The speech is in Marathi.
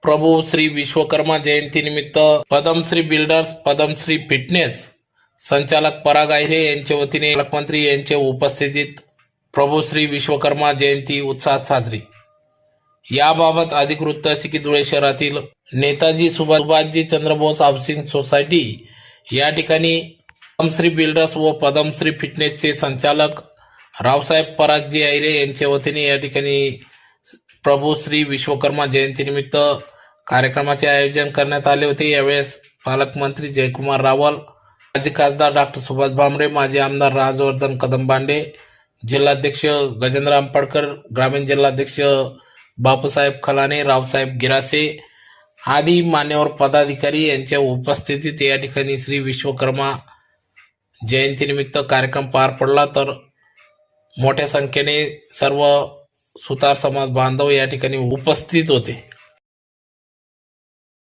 प्रभू श्री विश्वकर्मा जयंती निमित्त पद्मश्री बिल्डर्स पद्मश्री फिटनेस संचालक पराग आहिरे यांच्या वतीने पालकमंत्री यांच्या उपस्थितीत प्रभू श्री विश्वकर्मा जयंती उत्साहात साजरी। याबाबत अधिक वृत्त असे की धुळे शहरातील नेताजी सुभाषजी चंद्रबोस हाऊसिंग सोसायटी या ठिकाणी पद्मश्री बिल्डर्स व पद्मश्री फिटनेसचे संचालक रावसाहेब परागजी आहिरे यांच्या वतीने या ठिकाणी प्रभू श्री विश्वकर्मा जयंती निमित्त कार्यक्रमाचे आयोजन करण्यात आले होते। यावेळेस पालकमंत्री जयकुमार रावल, माजी खासदार डॉक्टर सुभाष भामरे, माजी आमदार राजवर्धन कदमबांडे, जिल्हाध्यक्ष गजेंद्र आंबेडकर, ग्रामीण जिल्हाध्यक्ष बापूसाहेब खलाने, रावसाहेब गिरासे आदी मान्यवर पदाधिकारी यांच्या उपस्थितीत या ठिकाणी श्री विश्वकर्मा जयंती निमित्त कार्यक्रम पार पडला। तर मोठ्या संख्येने सर्व सुतार समाज बांधव या ठिकाणी उपस्थित होते।